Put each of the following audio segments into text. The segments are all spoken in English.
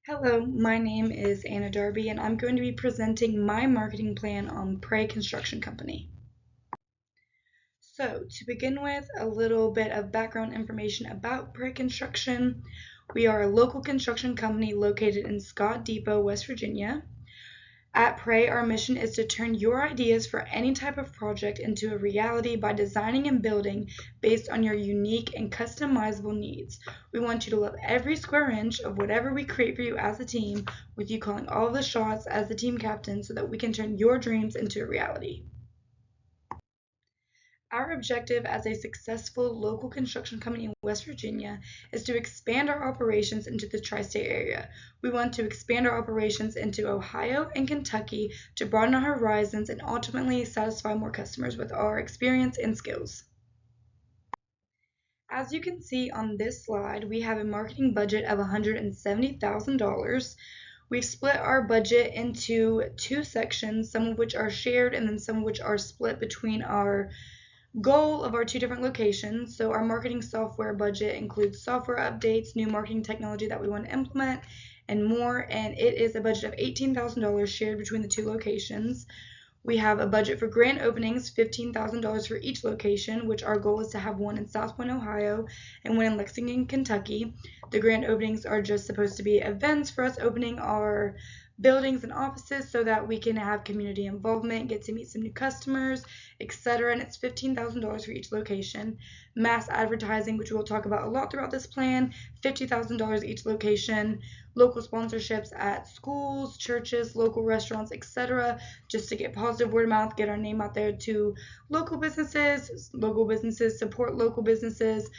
Hello, my name is Anna Darby, and I'm going to be presenting my marketing plan on Prey Construction Company. So, to begin with, a little bit of background information about Prey Construction. We are a local construction company located in Scott Depot, West Virginia. At Prey, our mission is to turn your ideas for any type of project into a reality by designing and building based on your unique and customizable needs. We want you to love every square inch of whatever we create for you as a team, with you calling all of the shots as the team captain so that we can turn your dreams into a reality. Our objective as a successful local construction company in West Virginia is to expand our operations into the tri-state area. We want to expand our operations into Ohio and Kentucky to broaden our horizons and ultimately satisfy more customers with our experience and skills. As you can see on this slide, we have a marketing budget of $170,000. We've split our budget into two sections, some of which are shared and then some of which are split between our goal of our two different locations. So our marketing software budget includes software updates, new marketing technology that we want to implement, and more, and it is a budget of $18,000 shared between the two locations. We have a budget for grand openings, $15,000 for each location, which our goal is to have one in South Point, Ohio, and one in Lexington, Kentucky. The grand openings are just supposed to be events for us opening our buildings and offices so that we can have community involvement, get to meet some new customers, etc. And it's $15,000 for each location. Mass advertising, which we'll talk about a lot throughout this plan, $50,000 each location. Local sponsorships at schools, churches, local restaurants, etc., just to get positive word of mouth, get our name out there to local businesses support local businesses,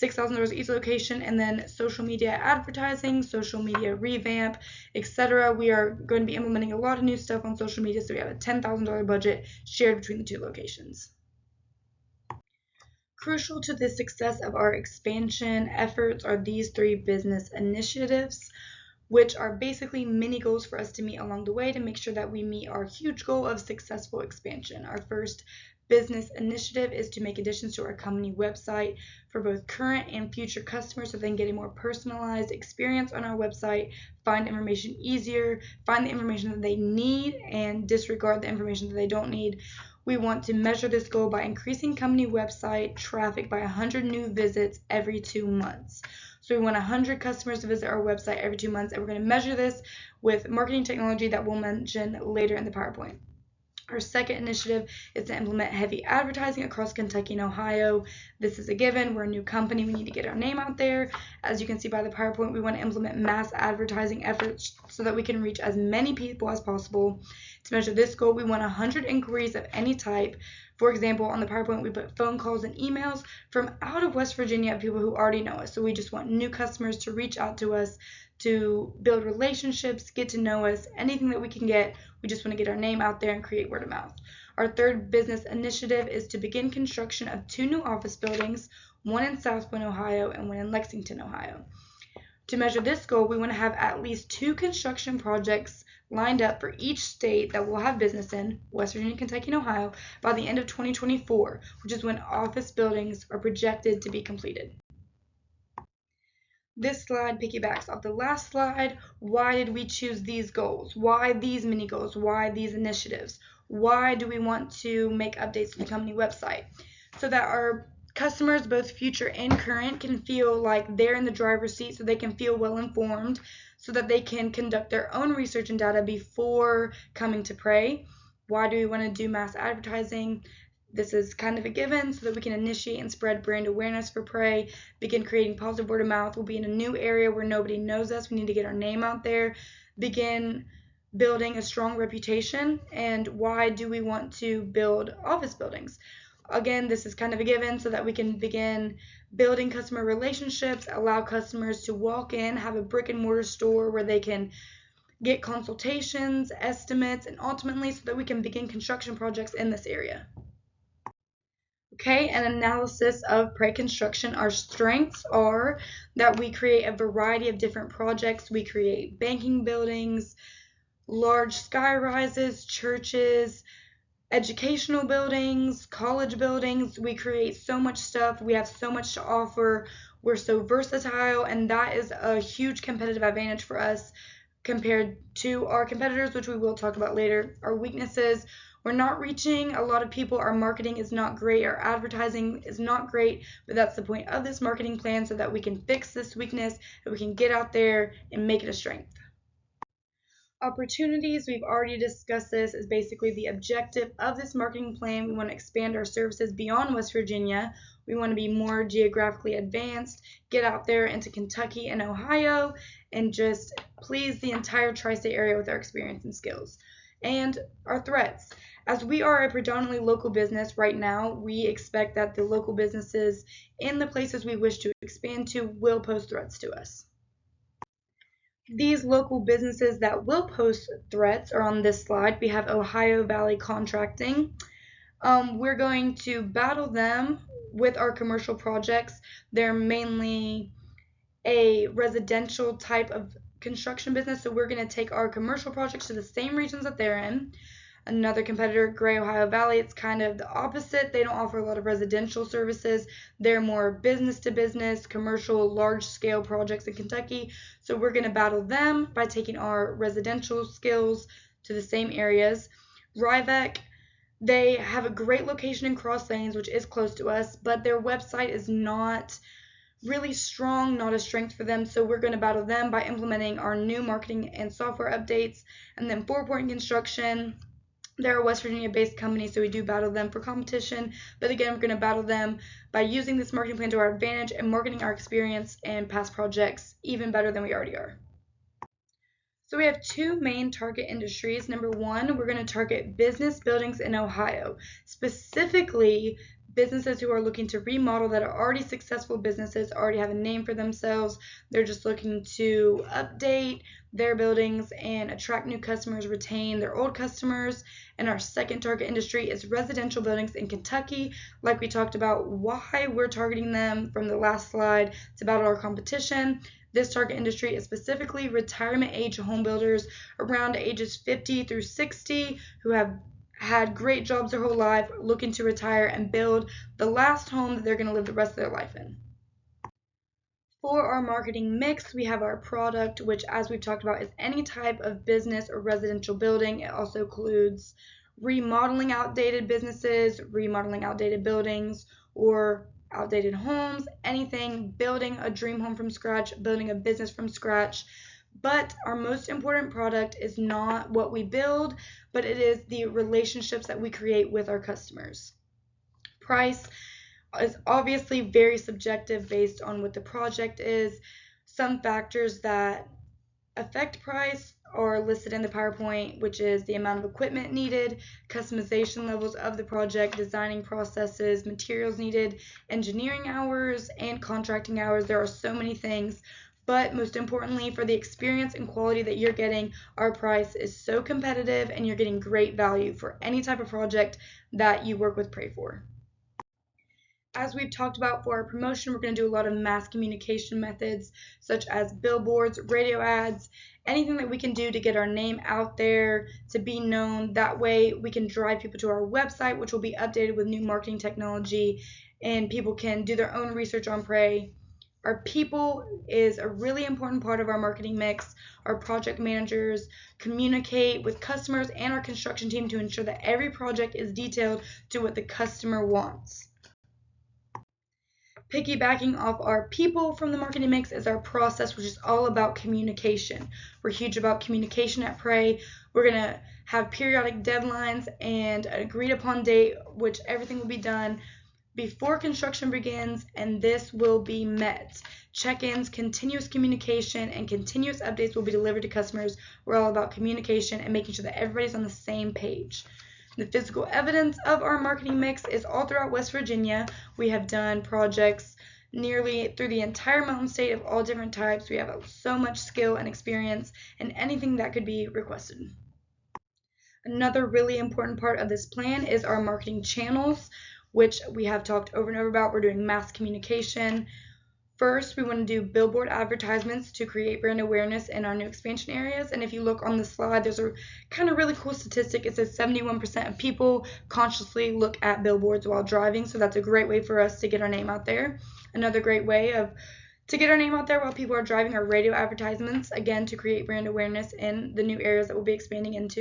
$6,000 each location, and then social media advertising, social media revamp, etc. We are going to be implementing a lot of new stuff on social media, so we have a $10,000 budget shared between the two locations. Crucial to the success of our expansion efforts are these three business initiatives, which are basically mini goals for us to meet along the way to make sure that we meet our huge goal of successful expansion. Our first business initiative is to make additions to our company website for both current and future customers so they can get a more personalized experience on our website, find information easier, find the information that they need, and disregard the information that they don't need. We want to measure this goal by increasing company website traffic by 100 new visits every 2 months. So we want 100 customers to visit our website every 2 months, and we're going to measure this with marketing technology that we'll mention later in the PowerPoint. Our second initiative is to implement heavy advertising across Kentucky and Ohio. This is a given. We're a new company. We need to get our name out there. As you can see by the PowerPoint, we want to implement mass advertising efforts so that we can reach as many people as possible. To measure this goal, we want 100 inquiries of any type. For example, on the PowerPoint, we put phone calls and emails from out of West Virginia of people who already know us. So we just want new customers to reach out to us, to build relationships, get to know us, anything that we can get. We just want to get our name out there and create word of mouth. Our third business initiative is to begin construction of 2 new office buildings, one in South Point, Ohio, and one in Lexington, Ohio. To measure this goal, we want to have at least 2 construction projects lined up for each state that we'll have business in, West Virginia, Kentucky, and Ohio, by the end of 2024, which is when office buildings are projected to be completed. This slide piggybacks off the last slide. Why did we choose these goals? Why these mini goals? Why these initiatives? Why do we want to make updates to the company website? So that our customers, both future and current, can feel like they're in the driver's seat, so they can feel well informed, so that they can conduct their own research and data before coming to Prey. Why do we want to do mass advertising? This is kind of a given so that we can initiate and spread brand awareness for Prey, begin creating positive word of mouth. We'll be in a new area where nobody knows us. We need to get our name out there, begin building a strong reputation. And why do we want to build office buildings? Again, this is kind of a given so that we can begin building customer relationships, allow customers to walk in, have a brick and mortar store where they can get consultations, estimates, and ultimately so that we can begin construction projects in this area. Okay, an analysis of Prey Construction. Our strengths are that we create a variety of different projects. We create banking buildings, large sky rises, churches, educational buildings, college buildings. We create so much stuff. We have so much to offer. We're so versatile, and that is a huge competitive advantage for us compared to our competitors, which we will talk about later. Our weaknesses: we're not reaching a lot of people, our marketing is not great, our advertising is not great, but that's the point of this marketing plan, so that we can fix this weakness and we can get out there and make it a strength. Opportunities, we've already discussed this, is basically the objective of this marketing plan. We want to expand our services beyond West Virginia. We want to be more geographically advanced, get out there into Kentucky and Ohio, and just please the entire tri-state area with our experience and skills. And our threats: as we are a predominantly local business right now, we expect that the local businesses in the places we wish to expand to will pose threats to us. These local businesses that will pose threats are on this slide. We have Ohio Valley Contracting. We're going to battle them with our commercial projects. They're mainly a residential type of construction business, so we're going to take our commercial projects to the same regions that they're in. Another competitor, Gray Ohio Valley, it's kind of the opposite. They don't offer a lot of residential services. They're more business to business, commercial, large scale projects in Kentucky. So we're going to battle them by taking our residential skills to the same areas. Ryvek, they have a great location in Cross Lanes, which is close to us, but their website is not really strong, not a strength for them, so we're going to battle them by implementing our new marketing and software updates. And then 4 Point Construction, they're a West Virginia-based company, so we do battle them for competition. But again, we're going to battle them by using this marketing plan to our advantage and marketing our experience and past projects even better than we already are. So we have two main target industries. Number one, we're going to target business buildings in Ohio, specifically businesses who are looking to remodel, that are already successful businesses, already have a name for themselves. They're just looking to update their buildings and attract new customers, retain their old customers. And our second target industry is residential buildings in Kentucky. Like we talked about why we're targeting them from the last slide to battle our competition. This target industry is specifically retirement age home builders around ages 50 through 60 who have had great jobs their whole life, looking to retire and build the last home that they're going to live the rest of their life in. For our marketing mix, we have our product, which, as we've talked about, is any type of business or residential building. It also includes remodeling outdated businesses, remodeling outdated buildings, or outdated homes, anything, building a dream home from scratch, building a business from scratch. But our most important product is not what we build, but it is the relationships that we create with our customers. Price is obviously very subjective based on what the project is. Some factors that affect price are listed in the PowerPoint, which is the amount of equipment needed, customization levels of the project, designing processes, materials needed, engineering hours, and contracting hours. There are so many things. But most importantly, for the experience and quality that you're getting, our price is so competitive and you're getting great value for any type of project that you work with Pray for. As we've talked about for our promotion, we're going to do a lot of mass communication methods such as billboards, radio ads, anything that we can do to get our name out there, to be known. That way we can drive people to our website, which will be updated with new marketing technology, and people can do their own research on Pray. Our people is a really important part of our marketing mix. Our project managers communicate with customers and our construction team to ensure that every project is detailed to what the customer wants. Piggybacking off our people from the marketing mix is our process, which is all about communication. We're huge about communication at Pray. We're going to have periodic deadlines and an agreed upon date, which everything will be done before construction begins, and this will be met. Check-ins, continuous communication, and continuous updates will be delivered to customers. We're all about communication and making sure that everybody's on the same page. The physical evidence of our marketing mix is all throughout West Virginia. We have done projects nearly through the entire mountain state of all different types. We have so much skill and experience in anything that could be requested. Another really important part of this plan is our marketing channels, which we have talked over and over about. We're doing mass communication. First, we want to do billboard advertisements to create brand awareness in our new expansion areas. And if you look on the slide, there's a kind of really cool statistic. It says 71% of people consciously look at billboards while driving. So that's a great way for us to get our name out there. Another great way to get our name out there while people are driving are radio advertisements, again, to create brand awareness in the new areas that we'll be expanding into.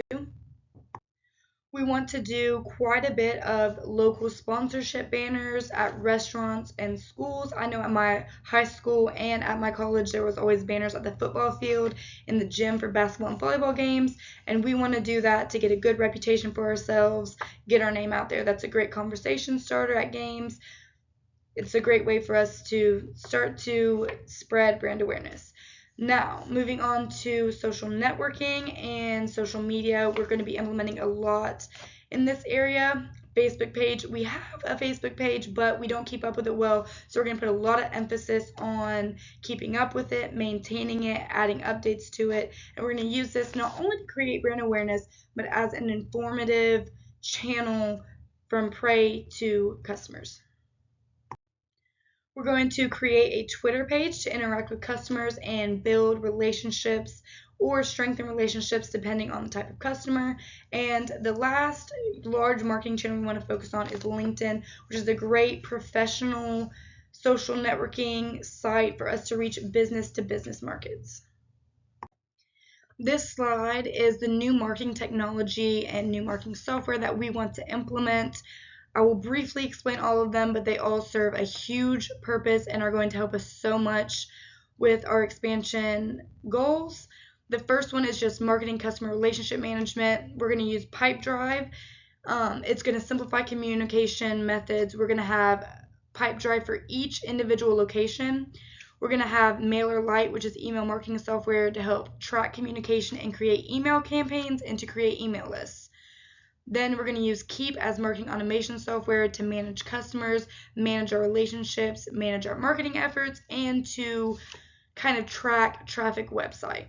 We want to do quite a bit of local sponsorship banners at restaurants and schools. I know at my high school and at my college there was always banners at the football field, in the gym for basketball and volleyball games, and we want to do that to get a good reputation for ourselves, get our name out there. That's a great conversation starter at games. It's a great way for us to start to spread brand awareness. Now, moving on to social networking and social media, we're going to be implementing a lot in this area. Facebook page, we have a Facebook page, but we don't keep up with it well, so we're going to put a lot of emphasis on keeping up with it, maintaining it, adding updates to it, and we're going to use this not only to create brand awareness, but as an informative channel from prey to customers. We're going to create a Twitter page to interact with customers and build relationships or strengthen relationships depending on the type of customer. And the last large marketing channel we want to focus on is LinkedIn, which is a great professional social networking site for us to reach business to business markets. This slide is the new marketing technology and new marketing software that we want to implement. I will briefly explain all of them, but they all serve a huge purpose and are going to help us so much with our expansion goals. The first one is just marketing customer relationship management. We're going to use Pipedrive. It's going to simplify communication methods. We're going to have Pipedrive for each individual location. We're going to have MailerLite, which is email marketing software to help track communication and create email campaigns and to create email lists. Then we're going to use Keep as marketing automation software to manage customers, manage our relationships, manage our marketing efforts, and to kind of track traffic website.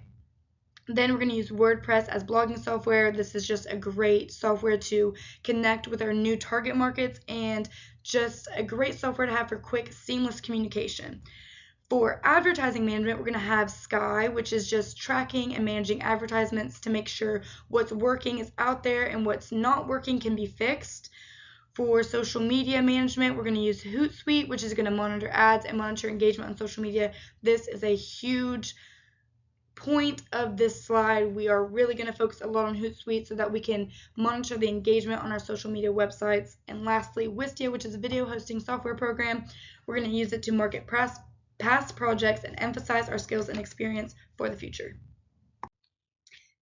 Then we're going to use WordPress as blogging software. This is just a great software to connect with our new target markets and just a great software to have for quick, seamless communication. For advertising management, we're going to have Sky, which is just tracking and managing advertisements to make sure what's working is out there and what's not working can be fixed. For social media management, we're going to use Hootsuite, which is going to monitor ads and monitor engagement on social media. This is a huge point of this slide. We are really going to focus a lot on Hootsuite so that we can monitor the engagement on our social media websites. And lastly, Wistia, which is a video hosting software program. We're going to use it to market past projects and emphasize our skills and experience for the future.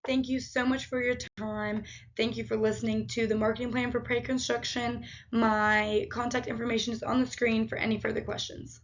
Thank you so much for your time. Thank you for listening to the marketing plan for pre-construction. My contact information is on the screen for any further questions.